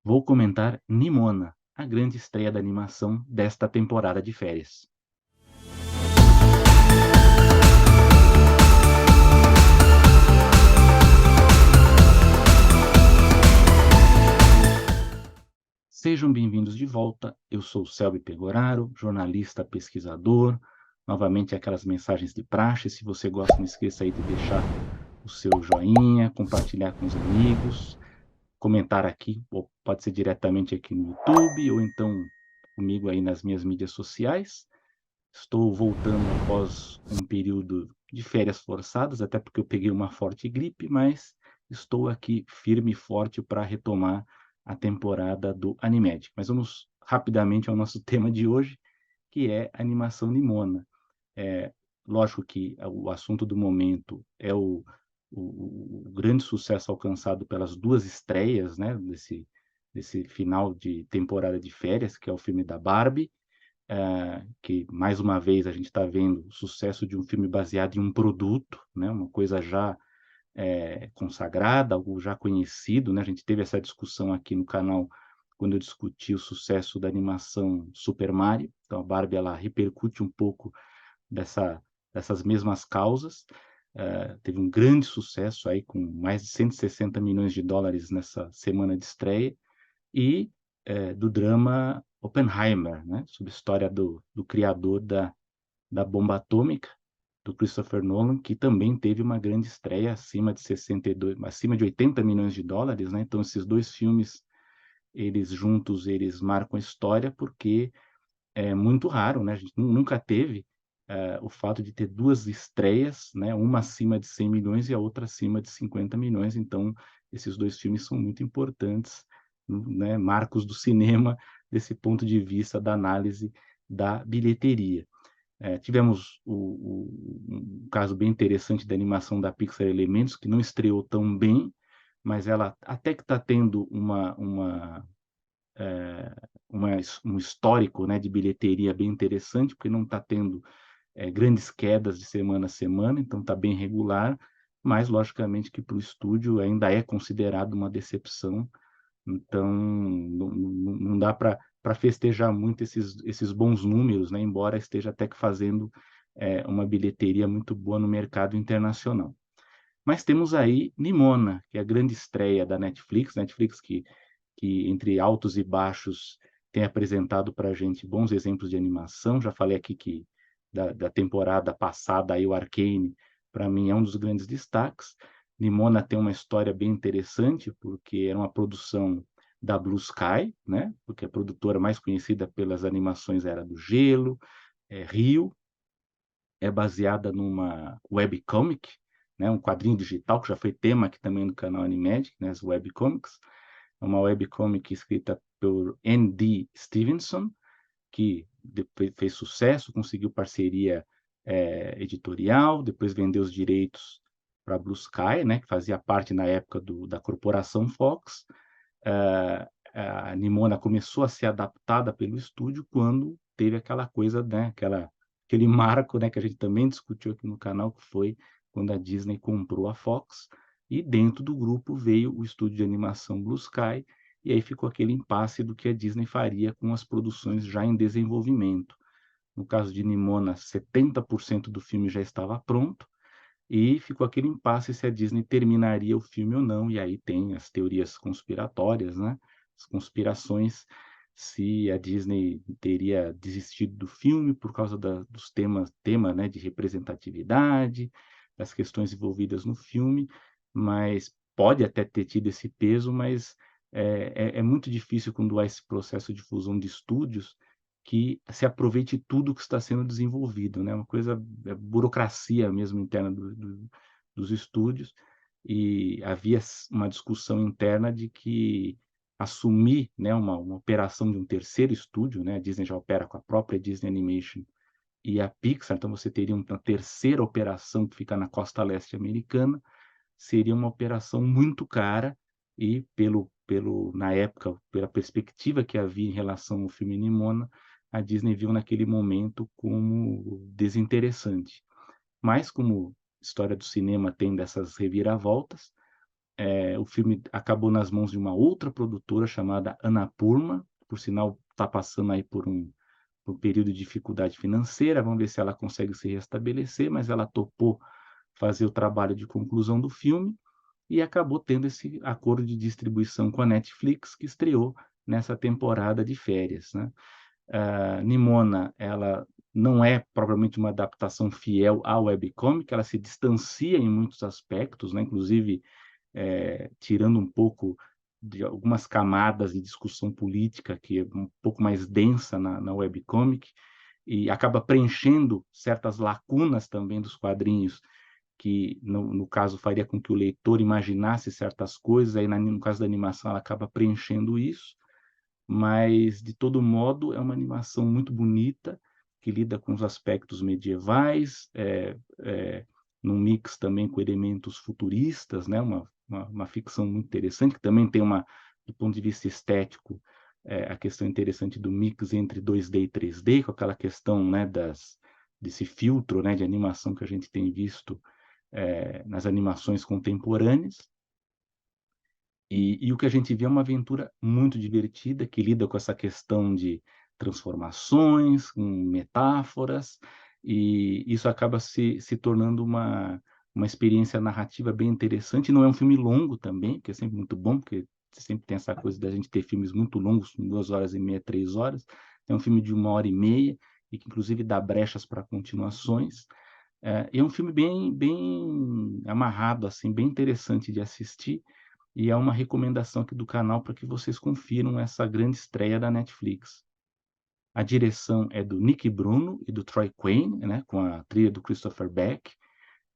vou comentar Nimona, a grande estreia da animação desta temporada de férias. Sejam bem-vindos de volta, eu sou Selby Pegoraro, jornalista pesquisador. Novamente aquelas mensagens de praxe, se você gosta, não esqueça aí de deixar o seu joinha, compartilhar com os amigos, comentar aqui, ou pode ser diretamente aqui no YouTube, ou então comigo aí nas minhas mídias sociais. Estou voltando após um período de férias forçadas, até porque eu peguei uma forte gripe, mas estou aqui firme e forte para retomar a temporada do Animmagic. Mas vamos rapidamente ao nosso tema de hoje, que é animação Nimona. É, lógico que o assunto do momento é o grande sucesso alcançado pelas duas estreias, né, desse final de temporada de férias, que é o filme da Barbie, que mais uma vez a gente está vendo o sucesso de um filme baseado em um produto, né, uma coisa já consagrada, algo já conhecido, né? A gente teve essa discussão aqui no canal quando eu discuti o sucesso da animação Super Mario. Então a Barbie ela repercute um pouco dessa, dessas mesmas causas. Teve um grande sucesso aí com mais de 160 milhões de dólares nessa semana de estreia e do drama Oppenheimer, né? Sobre a história do criador da bomba atômica, do Christopher Nolan, que também teve uma grande estreia acima de 80 milhões de dólares, né? Então esses dois filmes, eles juntos, eles marcam a história porque é muito raro, né? A gente nunca teve o fato de ter duas estreias, né? Uma acima de 100 milhões e a outra acima de 50 milhões. Então, esses dois filmes são muito importantes, né? Marcos do cinema, desse ponto de vista da análise da bilheteria. Tivemos um caso bem interessante da animação da Pixar Elementos, que não estreou tão bem, mas ela até que está tendo um histórico, né, de bilheteria bem interessante, porque não está tendo grandes quedas de semana a semana, então está bem regular, mas logicamente que para o estúdio ainda é considerado uma decepção, então não dá para festejar muito esses bons números, né, embora esteja até que fazendo uma bilheteria muito boa no mercado internacional. Mas temos aí Nimona, que é a grande estreia da Netflix, Netflix que entre altos e baixos tem apresentado para a gente bons exemplos de animação. Já falei aqui que da temporada passada, aí o Arcane, para mim, é um dos grandes destaques. Nimona tem uma história bem interessante, porque era uma produção da Blue Sky, né? Porque a produtora mais conhecida pelas animações era do Gelo, Rio, é baseada numa webcomic, né? Um quadrinho digital, que já foi tema aqui também no canal Animagic, né? As webcomics. É uma webcomic escrita por N.D. Stevenson, que depois fez sucesso, conseguiu parceria editorial, depois vendeu os direitos para a Blue Sky, né, que fazia parte na época da corporação Fox. A Nimona começou a ser adaptada pelo estúdio quando teve aquela coisa, né, aquele marco, né, que a gente também discutiu aqui no canal, que foi quando a Disney comprou a Fox, e dentro do grupo veio o estúdio de animação Blue Sky, e aí ficou aquele impasse do que a Disney faria com as produções já em desenvolvimento. No caso de Nimona, 70% do filme já estava pronto, e ficou aquele impasse se a Disney terminaria o filme ou não, e aí tem as teorias conspiratórias, né? As conspirações, se a Disney teria desistido do filme por causa dos tema, né, de representatividade, das questões envolvidas no filme, mas pode até ter tido esse peso, mas é muito difícil quando há esse processo de fusão de estúdios que se aproveite tudo que está sendo desenvolvido, né? Uma coisa, burocracia mesmo interna dos estúdios, e havia uma discussão interna de que assumir, né, uma operação de um terceiro estúdio, né? A Disney já opera com a própria Disney Animation e a Pixar, então você teria uma terceira operação que fica na costa leste americana, seria uma operação muito cara e na época, pela perspectiva que havia em relação ao filme Nimona, a Disney viu naquele momento como desinteressante. Mas como a história do cinema tem dessas reviravoltas, o filme acabou nas mãos de uma outra produtora chamada Annapurna, por sinal está passando aí por um período de dificuldade financeira, vamos ver se ela consegue se restabelecer, mas ela topou fazer o trabalho de conclusão do filme e acabou tendo esse acordo de distribuição com a Netflix, que estreou nessa temporada de férias, né. Nimona, ela não é propriamente uma adaptação fiel ao webcomic, ela se distancia em muitos aspectos, né, inclusive, tirando um pouco de algumas camadas de discussão política, que é um pouco mais densa na webcomic, e acaba preenchendo certas lacunas também dos quadrinhos, que no caso faria com que o leitor imaginasse certas coisas, aí no caso da animação ela acaba preenchendo isso, mas de todo modo é uma animação muito bonita, que lida com os aspectos medievais, num mix também com elementos futuristas, né, uma ficção muito interessante, que também tem do ponto de vista estético, a questão interessante do mix entre 2D e 3D, com aquela questão, né, desse filtro, né, de animação que a gente tem visto, nas animações contemporâneas. E o que a gente vê é uma aventura muito divertida, que lida com essa questão de transformações, com metáforas, e isso acaba se tornando uma experiência narrativa bem interessante. Não é um filme longo também, que é sempre muito bom, porque sempre tem essa coisa da gente ter filmes muito longos, com 2 horas e meia, 3 horas. É um filme de 1 hora e meia, e que inclusive dá brechas para continuações. E é um filme bem amarrado, assim, bem interessante de assistir, e é uma recomendação aqui do canal para que vocês confiram essa grande estreia da Netflix. A direção é do Nick Bruno e do Troy Quane, né, com a trilha do Christopher Beck.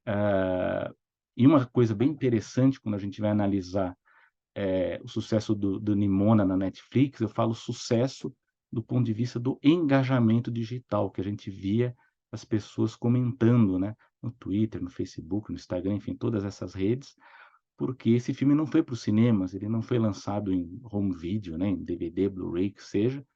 Ah, e uma coisa bem interessante quando a gente vai analisar, o sucesso do Nimona na Netflix, eu falo sucesso do ponto de vista do engajamento digital, que a gente via as pessoas comentando, né, no Twitter, no Facebook, no Instagram, enfim, todas essas redes, porque esse filme não foi para os cinemas, ele não foi lançado em home video, né, em DVD, Blu-ray, que seja.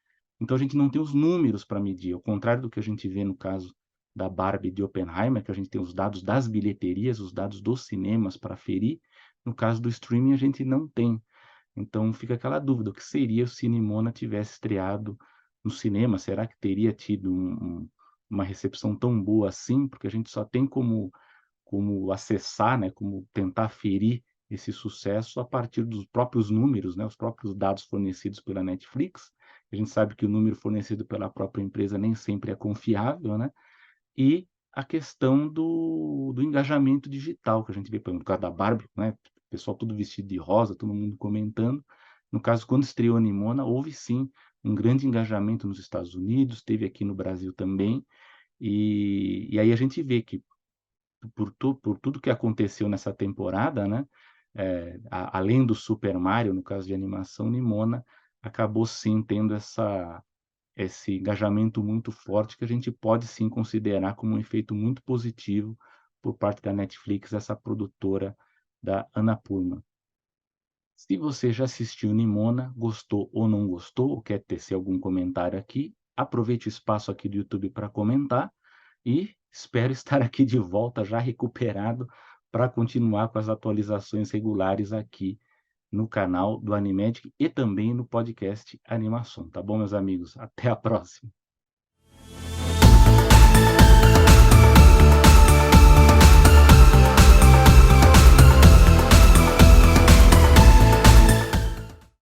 Então a gente não tem os números para medir, ao contrário do que a gente vê no caso da Barbie e de Oppenheimer, que a gente tem os dados das bilheterias, os dados dos cinemas para aferir. No caso do streaming, a gente não tem. Então fica aquela dúvida, o que seria se Nimona tivesse estreado no cinema? Será que teria tido uma recepção tão boa assim? Porque a gente só tem como acessar, né, como tentar aferir esse sucesso a partir dos próprios números, né, os próprios dados fornecidos pela Netflix. A gente sabe que o número fornecido pela própria empresa nem sempre é confiável, né, e a questão do engajamento digital, que a gente vê, por exemplo, no caso da Barbie, né, o pessoal tudo vestido de rosa, todo mundo comentando. No caso, quando estreou a Nimona, houve sim um grande engajamento nos Estados Unidos, teve aqui no Brasil também, e aí a gente vê que por tudo que aconteceu nessa temporada, né, além do Super Mario, no caso de animação, Nimona acabou sim tendo esse engajamento muito forte, que a gente pode sim considerar como um efeito muito positivo por parte da Netflix, essa produtora da Annapurna. Se você já assistiu Nimona, gostou ou não gostou, ou quer tecer algum comentário aqui, aproveite o espaço aqui do YouTube para comentar, e espero estar aqui de volta já recuperado para continuar com as atualizações regulares aqui no canal do Animedic e também no podcast Animação, tá bom, meus amigos? Até a próxima.